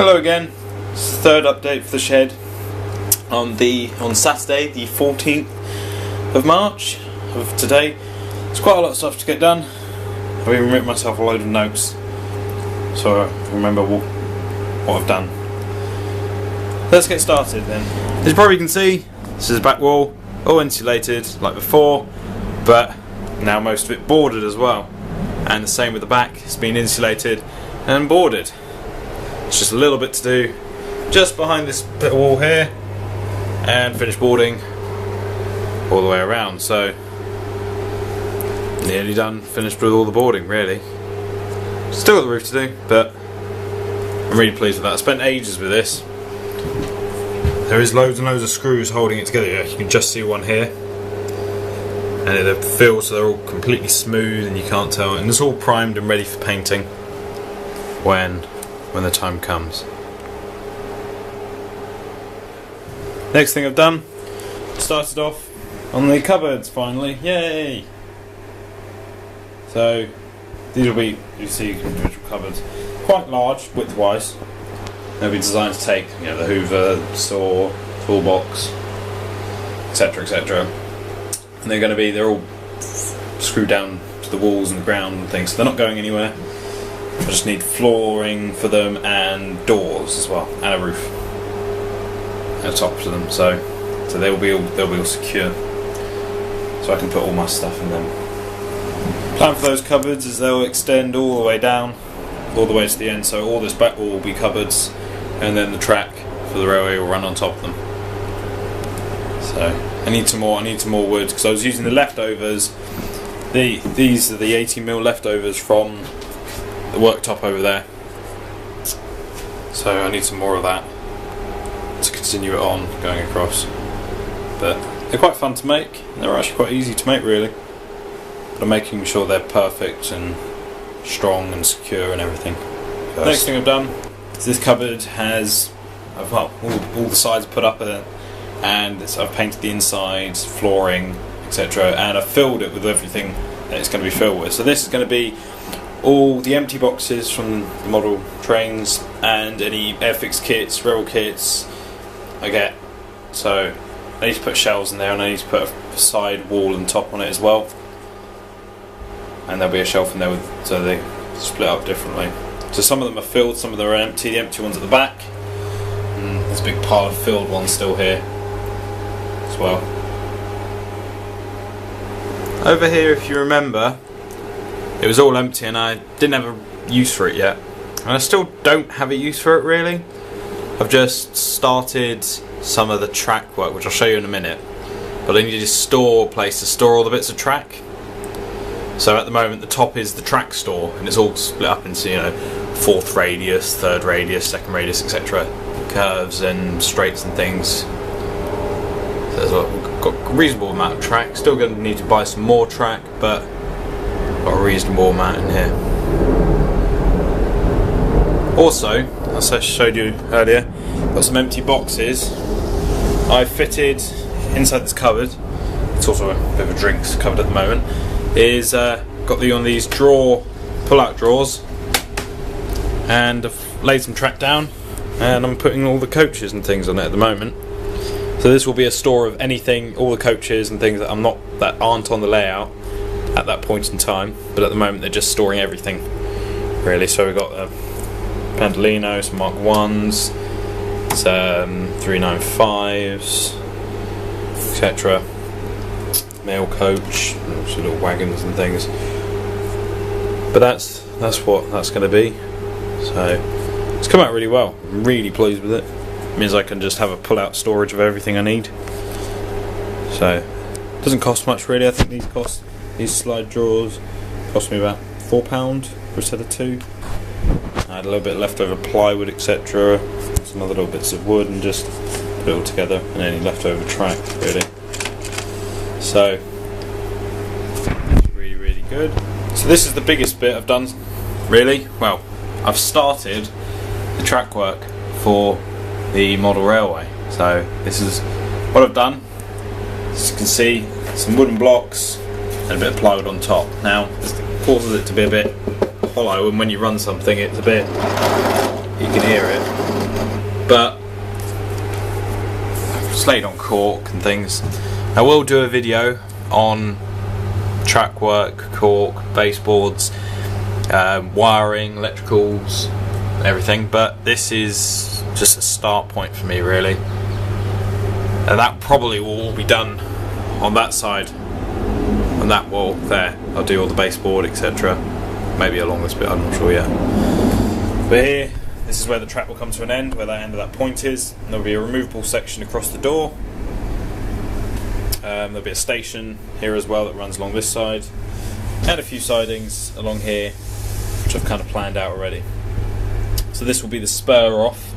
Hello again. It's the third update for the shed on Saturday, the 14th of March of today. There's quite a lot of stuff to get done. I've even written myself a load of notes so I remember what I've done. Let's get started then. As you probably can see, this is the back wall, all insulated like before, but now most of it boarded as well. And the same with the back, it's been insulated and boarded. It's just a little bit to do just behind this bit of wall here and finish boarding all the way around. So nearly done, finished with all the boarding really. Still got the roof to do, but I'm really pleased with that. I spent ages with this. There is loads and loads of screws holding it together. You can just see one here, and they're filled so they're all completely smooth and you can't tell, and it's all primed and ready for painting when the time comes. Next thing I've done, started off on the cupboards finally, yay! So these will be, you see, individual cupboards, quite large width-wise. They'll be designed to take, you know, the Hoover, saw, toolbox, etc., etc. And they're all screwed down to the walls and the ground and things, so they're not going anywhere. I just need flooring for them and doors as well, and a roof at the top to them, so they'll be all secure, so I can put all my stuff in them. Plan for those cupboards is they'll extend all the way down, all the way to the end, so all this back wall will be cupboards, and then the track for the railway will run on top of them. So I need some more wood, because I was using the leftovers. These are the 80mm leftovers from the worktop over there, so I need some more of that to continue it on going across. But they're quite fun to make, and they're actually quite easy to make really, but I'm making sure they're perfect and strong and secure and everything first. Next thing I've done is this cupboard has, well, all the sides put up and so I've painted the insides, flooring, etc., and I've filled it with everything that it's going to be filled with. So this is going to be all the empty boxes from the model trains and any airfix kits, rail kits I get. So I need to put shelves in there, and I need to put a side wall and top on it as well. And there'll be a shelf in there so they split up differently. So some of them are filled, some of them are empty. The empty ones at the back. And there's a big pile of filled ones still here as well. Over here, if you remember, it was all empty and I didn't have a use for it yet. And I still don't have a use for it really. I've just started some of the track work, which I'll show you in a minute. But I need a place to store all the bits of track. So at the moment the top is the track store, and it's all split up into, you know, fourth radius, third radius, second radius, etc. Curves and straights and things. So we've got a reasonable amount of track. Still going to need to buy some more track, but got a reasonable amount in here. Also, as I showed you earlier, got some empty boxes. I fitted inside this cupboard. It's also a bit of a drinks cupboard at the moment. Is got one of these pull-out drawers, and I've laid some track down, and I'm putting all the coaches and things on it at the moment. So this will be a store of anything, all the coaches and things that aren't on the layout at that point in time, but at the moment they're just storing everything really. So we've got Pandolino, some Mark 1s, some 395s, etc. Mail coach, little wagons and things. But that's what that's going to be. So it's come out really well. I'm really pleased with it. It means I can just have a pull-out storage of everything I need. So it doesn't cost much really. I think these slide drawers cost me about £4 for a set of 2. I had a little bit leftover plywood, etc. Some other little bits of wood, and just put it all together, and any leftover track really. So really, really good. So this is the biggest bit I've done really. Well, I've started the track work for the model railway. So this is what I've done. As you can see, some wooden blocks and a bit of plywood on top. Now this causes it to be a bit hollow, and when you run something it's a bit, you can hear it. but slated on cork and things. I will do a video on track work, cork, baseboards, wiring, electricals, everything, but this is just a start point for me really, and that probably will all be done on that side, on that wall there. I'll do all the baseboard, etc. Maybe along this bit, I'm not sure yet. But here, this is where the track will come to an end, where that end of that point is, and there'll be a removable section across the door. There'll be a station here as well that runs along this side, and a few sidings along here, which I've kind of planned out already. So this will be the spur off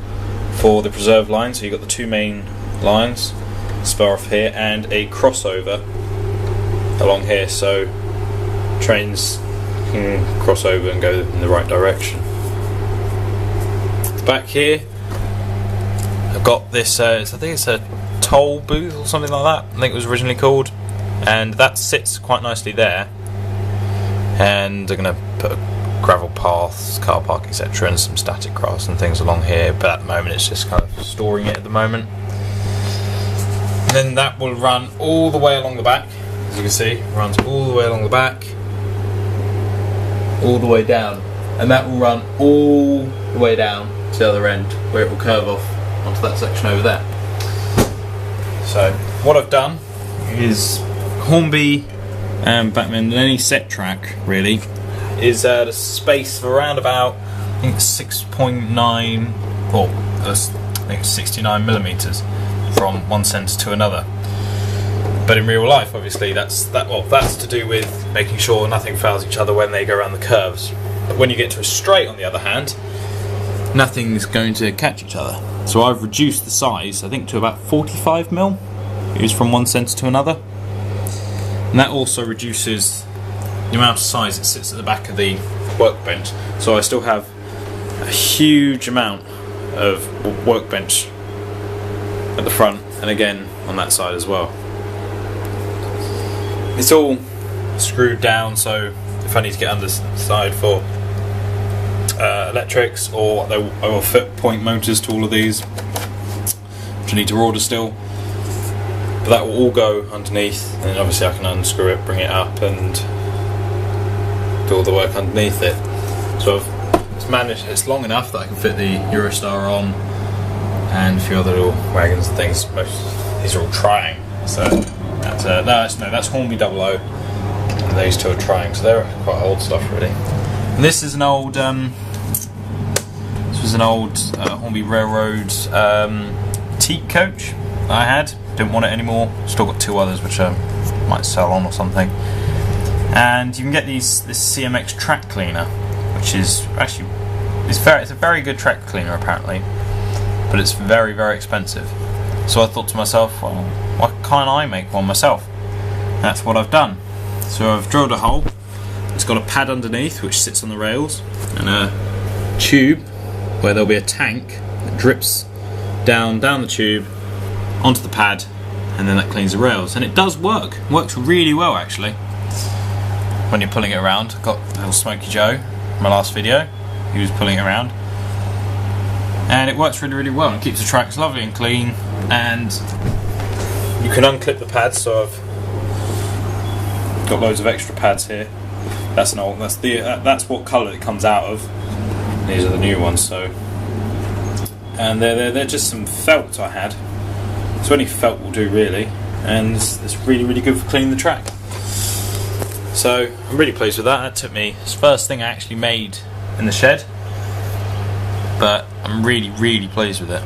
for the preserve line, so you've got the two main lines, spur off here, and a crossover along here, so trains can cross over and go in the right direction. Back here I've got this, I think it's a toll booth or something like that, I think it was originally called, and that sits quite nicely there, and they're going to put gravel paths, car park, etc., and some static grass and things along here, but at the moment it's just kind of storing it at the moment. And then that will run all the way along the back, as you can see, runs all the way along the back, all the way down, and that will run all the way down to the other end, where it will curve off onto that section over there. So what I've done is Hornby and Batman and any set track really is the space of around about, I think it's 6.9, or I think it's 69 millimeters from one centre to another. But in real life, obviously, that's to do with making sure nothing fouls each other when they go around the curves. But when you get to a straight, on the other hand, nothing's going to catch each other. So I've reduced the size, I think, to about 45 mil. Is from one centre to another, and that also reduces the amount of size that sits at the back of the workbench. So I still have a huge amount of workbench at the front, and again on that side as well. It's all screwed down, so if I need to get underside for electrics, or I will fit point motors to all of these, which I need to order still. But that will all go underneath, and then obviously I can unscrew it, bring it up, and do all the work underneath it. So it's managed. It's long enough that I can fit the Eurostar on, and a few other little wagons and things. These are all trying. So that's Hornby 00, and these two are trying. So they're quite old stuff really. And this is an old. This was an old Hornby Railroad teak coach that I had. Didn't want it anymore. Still got two others which I might sell on or something. And you can get this CMX track cleaner, which is actually it's a very good track cleaner apparently, but it's very, very expensive. So I thought to myself, well, why can't I make one myself? And that's what I've done. So I've drilled a hole. It's got a pad underneath which sits on the rails, and a tube where there'll be a tank that drips down the tube onto the pad, and then that cleans the rails. And it does work. It works really well actually when you're pulling it around. I've got little Smokey Joe, my last video, he was pulling it around, and it works really, really well and keeps the tracks lovely and clean. And you can unclip the pads, so I've got loads of extra pads here. That's an old, that's what colour it comes out of. These are the new ones. So, and they're just some felt I had. So any felt will do really, and it's really, really good for cleaning the track. So I'm really pleased with that. That took me, it's the first thing I actually made in the shed, but I'm really, really pleased with it.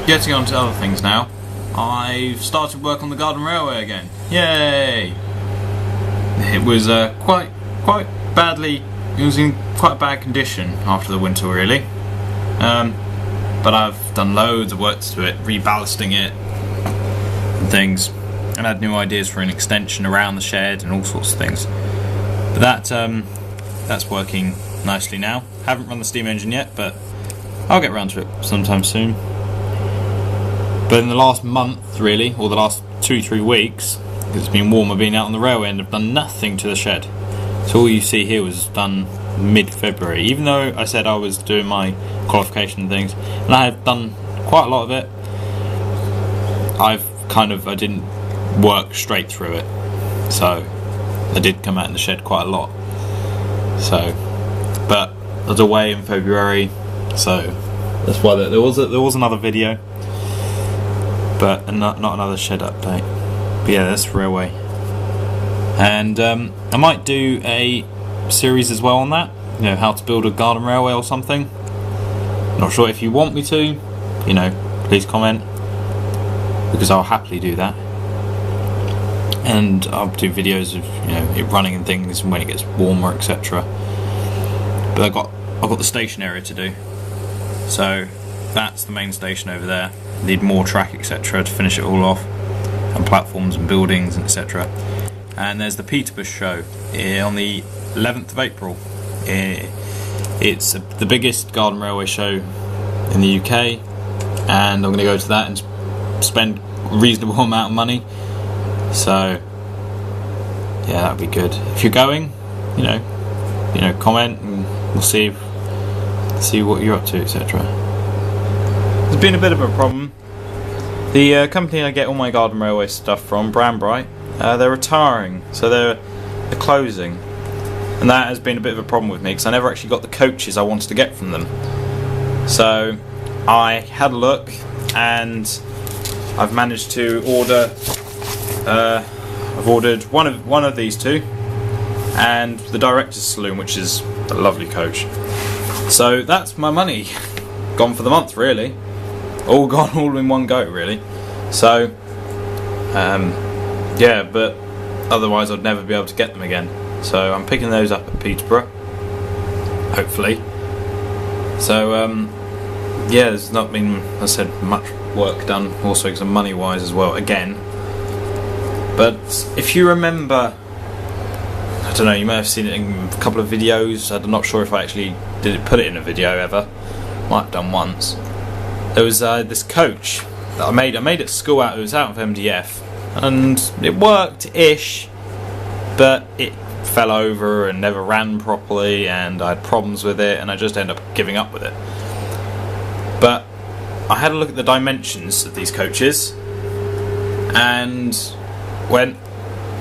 Getting on to other things now. I've started work on the garden railway again. Yay! It was quite badly. It was in quite bad condition after the winter really. But I've done loads of work to it, reballasting it and things, and had new ideas for an extension around the shed and all sorts of things. But that's working nicely now. Haven't run the steam engine yet, but I'll get around to it sometime soon. But in the last month really, or the last 2-3 weeks, because it's been warm, I've been out on the railway and I've done nothing to the shed. So all you see here was done mid-February, even though I said I was doing my qualification things, and I have done quite a lot of it I didn't work straight through it, so I did come out in the shed quite a lot. So, but I was away in February, so that's why there was another video, but not another shed update. But yeah, that's railway, and I might do a series as well on that. You know, how to build a garden railway or something. Not sure if you want me to. You know, please comment, because I'll happily do that. And I'll do videos of, you know, it running and things when it gets warmer, etc. But I've got the station area to do, so that's the main station over there. Need more track, etc. to finish it all off, and platforms and buildings, etc. And there's the Peterborough show on the 11th of April. It's the biggest garden railway show in the UK, and I'm going to go to that and spend a reasonable amount of money. So yeah, that'd be good. If you're going, you know, comment, and we'll see what you're up to, etc. There's been a bit of a problem. The company I get all my garden railway stuff from, Brambright, they're retiring, so they're closing, and that has been a bit of a problem with me because I never actually got the coaches I wanted to get from them. So I had a look, and I've managed to order. I've ordered one of these two, and the Director's Saloon, which is a lovely coach. So that's my money gone for the month, really. All gone, all in one go, really. So yeah, but otherwise I'd never be able to get them again. So I'm picking those up at Peterborough, hopefully. So yeah, there's not been, as I said, much work done, also because of money wise as well, again. But if you remember, I don't know, you may have seen it in a couple of videos. I'm not sure if I actually put it in a video ever. Might have done once. There was this coach that I made at school. It was out of MDF, and it worked-ish, but it fell over and never ran properly, and I had problems with it, and I just ended up giving up with it. But I had a look at the dimensions of these coaches, and went,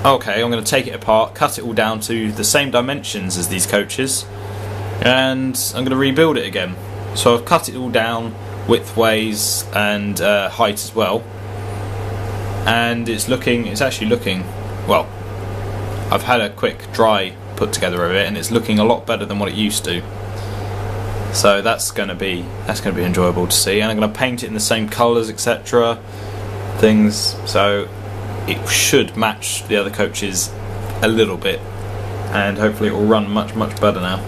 okay, I'm going to take it apart, cut it all down to the same dimensions as these coaches, and I'm going to rebuild it again. So I've cut it all down widthways and height as well, and it's actually looking well. I've had a quick dry put together of it, and it's looking a lot better than what it used to. So that's going to be enjoyable to see, and I'm going to paint it in the same colours, etc. Things, so it should match the other coaches a little bit, and hopefully it will run much better now.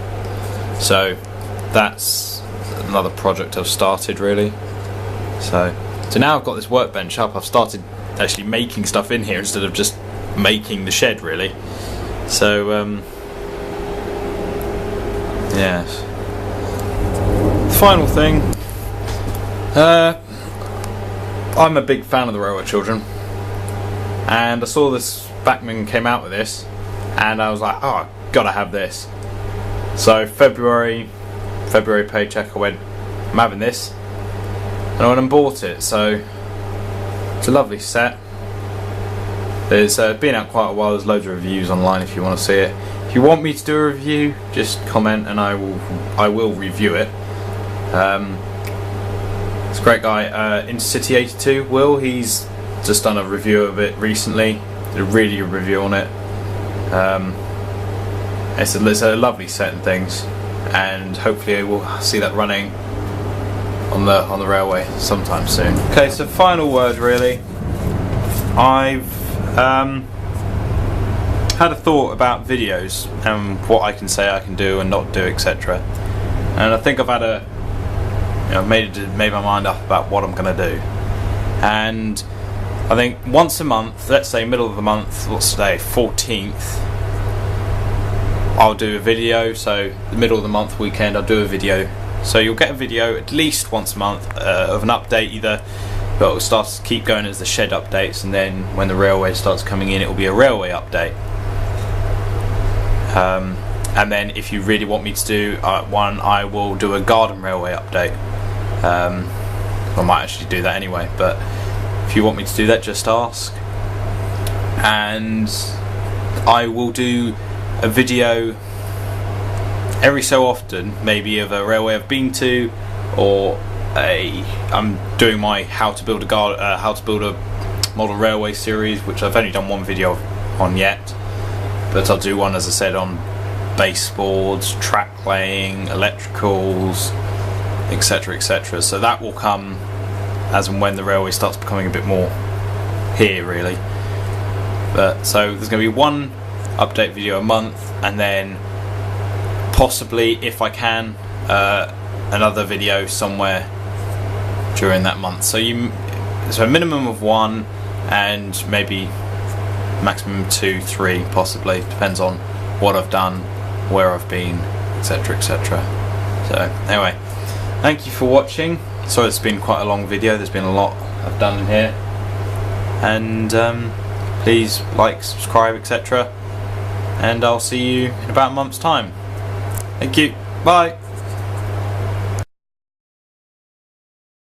So that's another project I've started, really. So now I've got this workbench up. I've started actually making stuff in here instead of just making the shed, really. So yeah. The final thing, I'm a big fan of the Railway Children, and I saw this Backman came out with this, and I was like, oh, I've got to have this. So February paycheck, I went, I'm having this, and I went and bought it. So it's a lovely set. It's been out quite a while. There's loads of reviews online if you want to see it. If you want me to do a review, just comment and I will review it. It's a great guy, Intercity82 Will. He's just done a review of it recently. Did a really good review on it. It's a lovely set and things, and hopefully we'll see that running on the railway sometime soon. Okay, so final word, really. I've had a thought about videos and what I can say I can do and not do, etc. And I think I've had made my mind up about what I'm going to do. And I think once a month, let's say middle of the month, what's today, 14th, I'll do a video. So the middle of the month weekend, I'll do a video. So you'll get a video at least once a month of an update, either. But it'll start to keep going as the shed updates, and then when the railway starts coming in, it will be a railway update. And then if you really want me to do one, I will do a garden railway update. I might actually do that anyway, but if you want me to do that, just ask. And I will do a video every so often, maybe of a railway I've been to, or I'm doing my how to build a model railway series, which I've only done one video on yet, but I'll do one, as I said, on baseboards, track laying, electricals, etc, etc. So that will come as and when the railway starts becoming a bit more here, really. But so there's going to be one update video a month, and then possibly, if I can, another video somewhere during that month. So a minimum of one, and maybe maximum 2, 3, possibly, depends on what I've done, where I've been, etc, etc. So anyway, thank you for watching. Sorry it's been quite a long video, there's been a lot I've done in here, and please like, subscribe, etc, and I'll see you in about a month's time. Thank you, bye.